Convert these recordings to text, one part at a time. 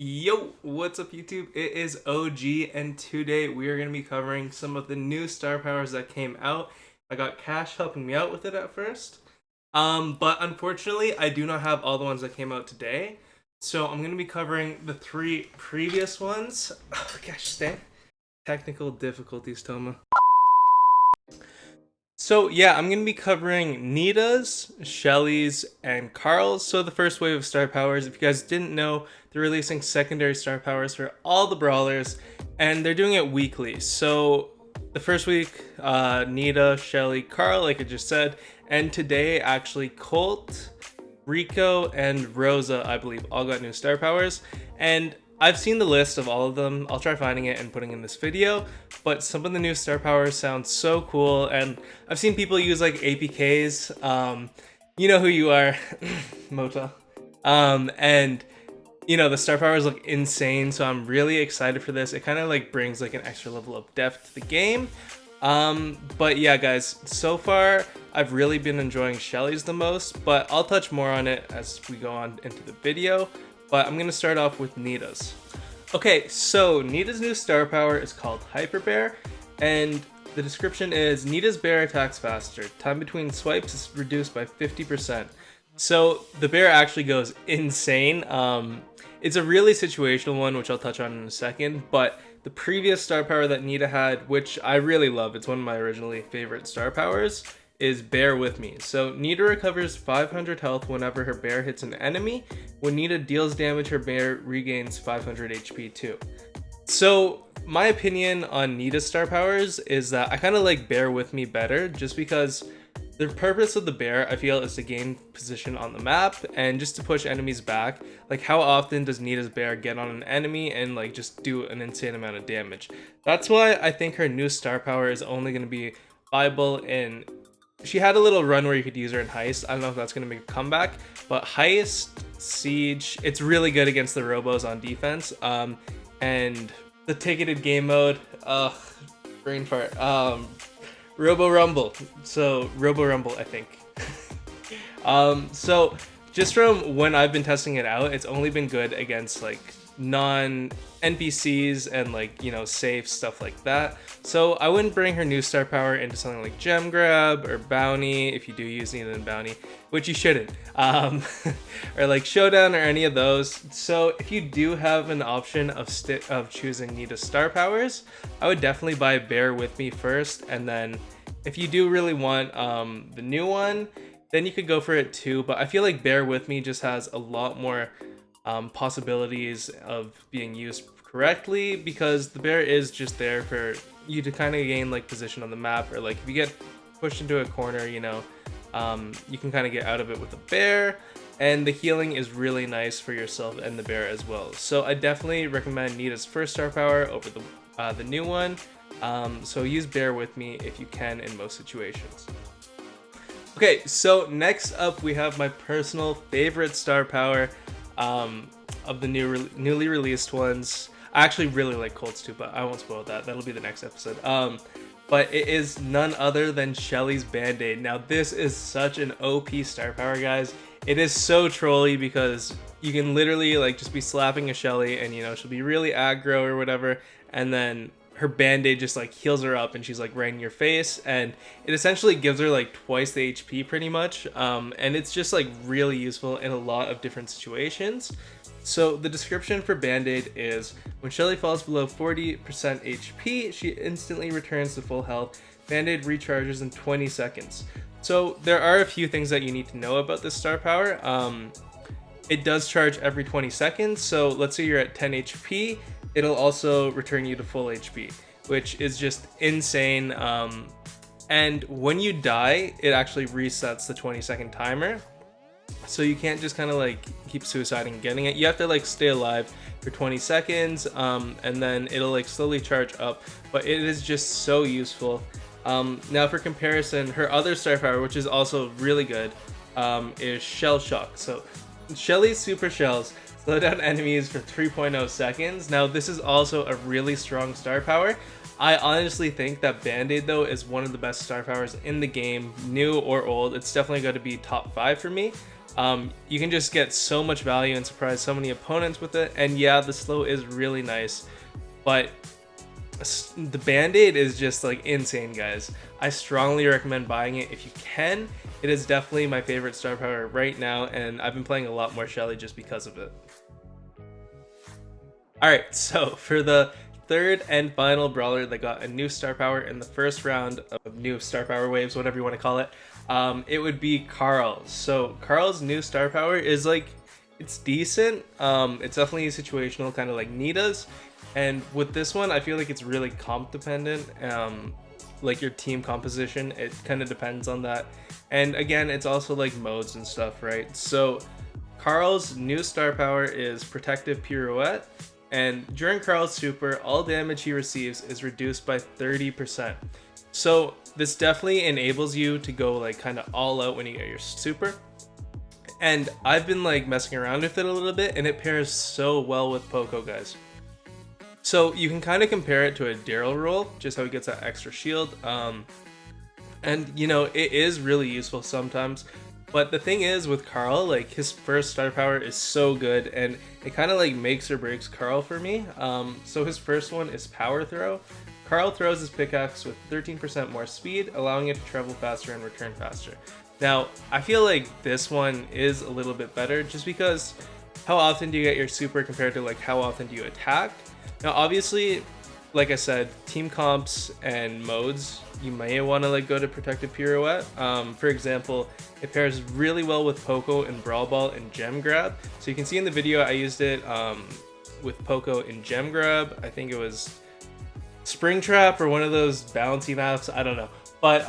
Yo, what's up YouTube? It is OG and today we are going to be covering some of the new star powers that came out. I got Cash helping me out with it at first. But unfortunately, I do not have all the ones that came out today. So I'm going to be covering the three previous ones. Oh, gosh, stay. Technical difficulties, Toma. So yeah, I'm going to be covering Nita's, Shelly's, and Carl's. So the first wave of star powers, if you guys didn't know, they're releasing secondary star powers for all the brawlers, and they're doing it weekly. So the first week, Nita, Shelly, Carl, like I just said, and today actually Colt, Rico, and Rosa, I believe, all got new star powers. And I've seen the list of all of them. I'll try finding it and putting in this video, but some of the new star powers sound so cool, and I've seen people use like APKs. You know who you are, Mota. And you know, the star powers look insane, so I'm really excited for this. It kind of like brings like an extra level of depth to the game. But yeah, guys, so far I've really been enjoying Shelly's the most, but I'll touch more on it as we go on into the video. But I'm gonna start off with Nita's. Okay, so Nita's new star power is called Hyper Bear, and the description is Nita's bear attacks faster. Time between swipes is reduced by 50%. So the bear actually goes insane. It's a really situational one, which I'll touch on in a second, but the previous star power that Nita had, which I really love, it's one of my originally favorite star powers, is Bear With Me. So Nita recovers 500 health whenever her bear hits an enemy. When Nita deals damage, her bear regains 500 HP too. So my opinion on Nita's star powers is that I kind of like Bear With Me better, just because the purpose of the bear, I feel, is to gain position on the map and just to push enemies back. Like, how often does Nita's bear get on an enemy and like just do an insane amount of damage? That's why I think her new star power is only going to be viable in... She had a little run where you could use her in Heist. I don't know if that's going to make a comeback, but Heist, Siege, it's really good against the Robos on defense. And the ticketed game mode, brain fart. Robo Rumble. So Robo Rumble, I think. So just from when I've been testing it out, it's only been good against like non-NPCs and like, you know, safe stuff like that. So I wouldn't bring her new star power into something like Gem Grab or Bounty, if you do use Nita in Bounty, which you shouldn't. Or like Showdown or any of those. So if you do have an option of choosing Nita's star powers, I would definitely buy Bear With Me first, and then if you do really want the new one, then you could go for it too. But I feel like Bear With Me just has a lot more possibilities of being used correctly, because the bear is just there for you to kind of gain like position on the map, or like if you get pushed into a corner, you know, you can kind of get out of it with a bear, and the healing is really nice for yourself and the bear as well. So I definitely recommend Nita's first star power over the new one. So use Bear With Me if you can in most situations. Okay, so next up we have my personal favorite star power of the newly released ones. I actually really like Colt's too, but I won't spoil that. That'll be the next episode. But it is none other than Shelly's Band-Aid. Now this is such an OP star power, guys. It is so trolly because you can literally like just be slapping a Shelly and, you know, she'll be really aggro or whatever, and then her Band-Aid just like heals her up and she's like right in your face, and it essentially gives her like twice the HP pretty much. And it's just like really useful in a lot of different situations. So the description for Band-Aid is: when Shelly falls below 40% HP, she instantly returns to full health. Band-Aid recharges in 20 seconds. So there are a few things that you need to know about this star power. It does charge every 20 seconds. So let's say you're at 10 HP, it'll also return you to full HP, which is just insane. And when you die, it actually resets the 20-second timer. So you can't just kind of like keep suiciding and getting it. You have to like stay alive for 20 seconds, and then it'll like slowly charge up. But it is just so useful. Now for comparison, her other star power, which is also really good, is Shell Shock. So Shelly's Super Shells slow down enemies for 3.0 seconds. Now this is also a really strong star power. I honestly think that Band-Aid though is one of the best star powers in the game, new or old. It's definitely going to be top 5 for me. You can just get so much value and surprise so many opponents with it. And yeah, the slow is really nice, but the band-aid is just like insane, guys. I strongly recommend buying it if you can. It is definitely my favorite star power right now, and I've been playing a lot more Shelly just because of it. Alright, so for the third and final brawler that got a new star power in the first round of new star power waves, whatever you want to call it, it would be Carl. So Carl's new star power is like, it's decent. It's definitely situational, kind of like Nita's. And with this one, I feel like it's really comp dependent. Like your team composition, it kind of depends on that. And again, it's also like modes and stuff, right? So Carl's new star power is Protective Pirouette. And during Carl's super, all damage he receives is reduced by 30%. So this definitely enables you to go like kind of all out when you get your super. And I've been like messing around with it a little bit, and it pairs so well with Poco, guys. So you can kind of compare it to a Daryl roll, just how he gets that extra shield. And you know, it is really useful sometimes. But the thing is with Carl, like his first star power is so good, and it kind of like makes or breaks Carl for me. So his first one is Power Throw. Carl throws his pickaxe with 13% more speed, allowing it to travel faster and return faster. Now, I feel like this one is a little bit better just because how often do you get your super compared to like how often do you attack? Now, obviously, like I said, team comps and modes, you may want to like go to Protective Pirouette. For example, it pairs really well with Poco in Brawl Ball and Gem Grab. So you can see in the video I used it with Poco in Gem Grab. I think it was Springtrap or one of those bouncy maps, I don't know. But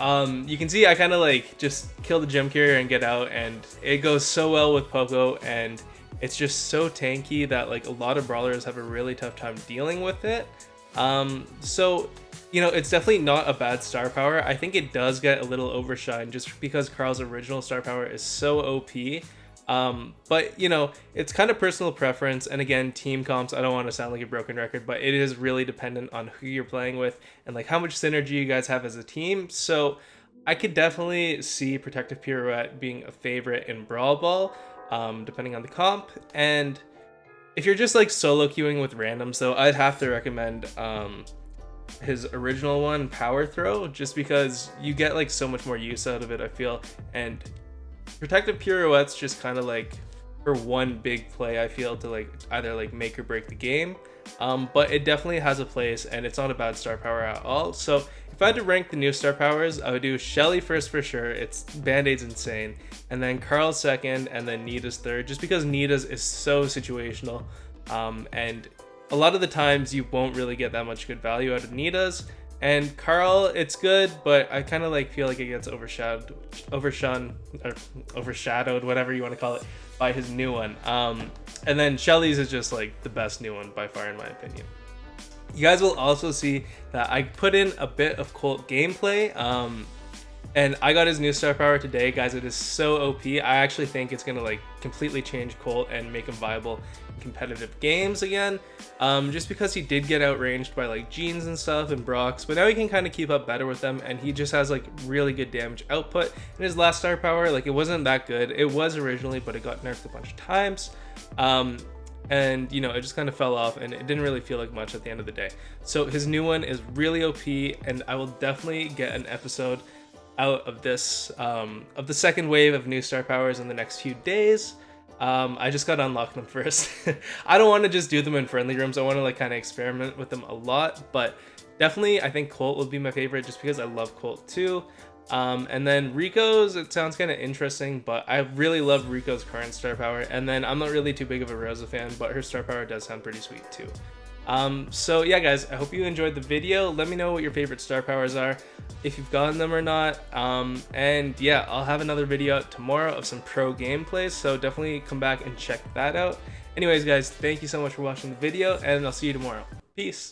you can see I kind of like just kill the gem carrier and get out, and it goes so well with Poco, and it's just so tanky that like a lot of brawlers have a really tough time dealing with it. So, you know, it's definitely not a bad star power. I think it does get a little overshine just because Carl's original star power is so OP. But you know, it's kind of personal preference, and again, team comps, I don't want to sound like a broken record, but it is really dependent on who you're playing with and like how much synergy you guys have as a team. So I could definitely see Protective Pirouette being a favorite in Brawl Ball, depending on the comp. And if you're just like solo queuing with randoms though, I'd have to recommend his original one, Power Throw, just because you get like so much more use out of it, I feel. And Protective Pirouette's just kind of like for one big play, I feel, to like either like make or break the game. But it definitely has a place, and it's not a bad star power at all. So if I had to rank the new star powers, I would do Shelly first for sure. It's Band-Aid's insane. And then Carl's second, and then Nita's third, just because Nita's is so situational. And a lot of the times you won't really get that much good value out of Nita's. And Carl, it's good, but I kind of like feel like it gets overshadowed, whatever you want to call it, by his new one. And then Shelly's is just like the best new one by far, in my opinion. You guys will also see that I put in a bit of Colt gameplay, and I got his new star power today, guys. It is so OP. I actually think it's gonna like completely change Colt and make him viable in competitive games again. Just because he did get outranged by like Jeans and stuff and Brox, but now he can kind of keep up better with them, and he just has like really good damage output. And his last star power, like it wasn't that good. It was originally, but it got nerfed a bunch of times. And you know, it just kind of fell off, and it didn't really feel like much at the end of the day. So his new one is really OP, and I will definitely get an episode out of this of the second wave of new star powers in the next few days. I just gotta unlock them first. I don't want to just do them in friendly rooms. I want to like kind of experiment with them a lot, but definitely I think Colt will be my favorite just because I love Colt too. And then Rico's, it sounds kind of interesting, but I really love Rico's current star power. And then I'm not really too big of a Rosa fan, but her star power does sound pretty sweet too. So yeah, guys, I hope you enjoyed the video. Let me know what your favorite star powers are, if you've gotten them or not. And yeah, I'll have another video out tomorrow of some pro gameplays, so definitely come back and check that out. Anyways, guys, thank you so much for watching the video, and I'll see you tomorrow. Peace.